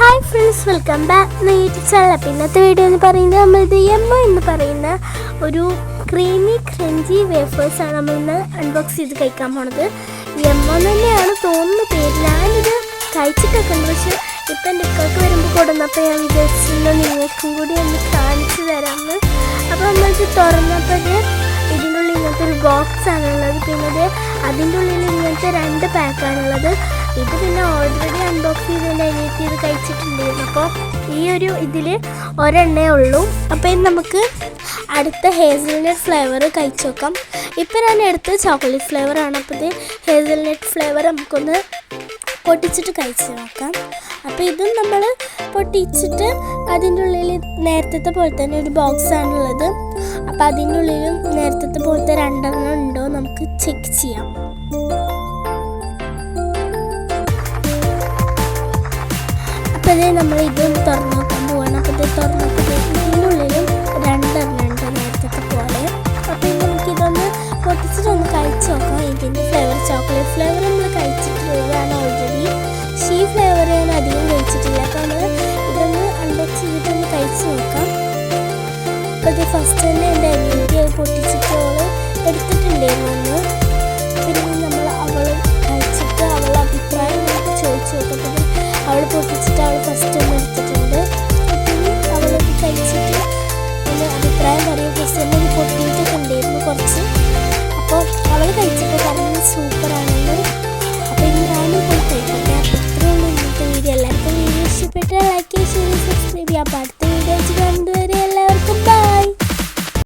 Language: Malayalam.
Hi friends, welcome back to YouTube channel. ഇന്നത്തെ വീഡിയോ എന്ന് പറയുന്നത് നമ്മളിത് യെമ്മോ എന്ന് പറയുന്ന ഒരു ക്രീമി ക്രഞ്ചി വേഫേഴ്സാണ് നമ്മളിന്ന് അൺബോക്സ് ചെയ്ത് കഴിക്കാൻ പോണത്. യെമ്മോ തന്നെയാണ് തോന്നുന്ന പേര്. ഞാനിത് കഴിച്ചിട്ടൊക്കെ ഉണ്ട്, പക്ഷെ ഇപ്പം എൻ്റെ ഇക്കൊക്കെ വരുമ്പോൾ കൊടുന്നപ്പോൾ ഞാൻ വിചാരിച്ചിരുന്നു നിങ്ങൾക്കും കൂടി ഒന്ന് കാണിച്ചു തരാമെന്ന്. അപ്പോൾ നമ്മളിത് തുറന്നപ്പോൾ ഇതിൻ്റെ ഉള്ളിൽ ഇങ്ങനത്തെ ഒരു ബോക്സ് ആണുള്ളത്. പിന്നെ അതിൻ്റെ ഉള്ളിൽ ഇങ്ങനത്തെ 2 പാക്കാണുള്ളത്. ഇത് പിന്നെ ഓൾറെഡി അൺബോക്സ് ചെയ്തതിൻ്റെ അനിയത്തി ഇത് കഴിച്ചിട്ടുണ്ടായിരുന്നു. അപ്പോൾ ഈ ഒരു ഇതിൽ ഒരെണ്ണേ ഉള്ളൂ. അപ്പോൾ ഇത് നമുക്ക് അടുത്ത ഹേസൽനട്ട് ഫ്ലേവർ കഴിച്ച് നോക്കാം. ഇപ്പം ഞാൻ എടുത്തത് ചോക്ലേറ്റ് ഫ്ലേവറാണ്. അപ്പോൾ ഇത് ഹേസൽനട്ട് ഫ്ലേവർ നമുക്കൊന്ന് പൊട്ടിച്ചിട്ട് കഴിച്ച് നോക്കാം. അപ്പോൾ ഇതും നമ്മൾ പൊട്ടിച്ചിട്ട് അതിൻ്റെ ഉള്ളിൽ നേരത്തെ പോലെ തന്നെ ഒരു ബോക്സാണുള്ളത്. അപ്പോൾ അതിൻ്റെ ഉള്ളിലും നേരത്തെ പോലത്തെ 2 എണ്ണം ഉണ്ടോ നമുക്ക് ചെക്ക് ചെയ്യാം. അപ്പോൾ ഇത് നമ്മൾ ഇതും തുറന്നു നോക്കാൻ പോവാണ്. അപ്പോൾ ഇത് തുറന്നപ്പോൾ ഇതിൻ്റെ ഉള്ളിലും 2 എണ്ണം ഉണ്ട് നേരത്തെ പോലെ. അപ്പോൾ ഇത് നമുക്കിതൊന്ന് പൊട്ടിച്ചിട്ടൊന്ന് കഴിച്ച് നോക്കാം. ഇതിൻ്റെ ഫ്ലേവർ ചോക്ലേറ്റ് ഫ്ലേവർ നമ്മൾ കഴിച്ചിട്ടുള്ളതാണ് ഓൾറെഡി. ഷീ ഫ്ലേവർ ഞാൻ അധികം കഴിച്ചിട്ടില്ല. അപ്പോൾ നമ്മൾ ഇതൊന്ന് അൺബോക്സ് ചെയ്തിട്ടൊന്ന് കഴിച്ച് നോക്കാം. അപ്പോൾ ഇത് ഫസ്റ്റ് തന്നെ എൻ്റെ അനിയത്തി അത് പൊട്ടിച്ചിട്ട് അവൾ എടുത്തിട്ടുണ്ടായിരുന്നു ഒന്ന്. പിന്നെ നമ്മൾ അവൾ കഴിച്ചിട്ട് അവളുടെ അഭിപ്രായം നമുക്ക് ചോദിച്ചു നോക്കാം. അവൾ പൊട്ടിച്ചിട്ട് അവൾ ഫസ്റ്റ് ഒന്ന് എടുത്തിട്ടുണ്ട്. പിന്നെ അവളത് കഴിച്ചിട്ട് പിന്നെ അഭിപ്രായം പറയും. ഫസ്റ്റ് തന്നെ ഇത് പൊട്ടിയിട്ടൊക്കെ ഉണ്ടായിരുന്നു കുറച്ച്. അപ്പോൾ അവൾ കഴിച്ചപ്പോൾ പറഞ്ഞ് സൂപ്പറാണെന്ന്. അപ്പോൾ ഇനി ഞാനും പോയി കഴിക്കട്ടെ. അപ്പോൾ ഇത്രയുള്ള ഇന്നത്തെ വീഡിയോ. എല്ലാവർക്കും വീഡിയോ ഇഷ്ടപ്പെട്ടാൽ ലൈക്ക് ചെയ്യുക.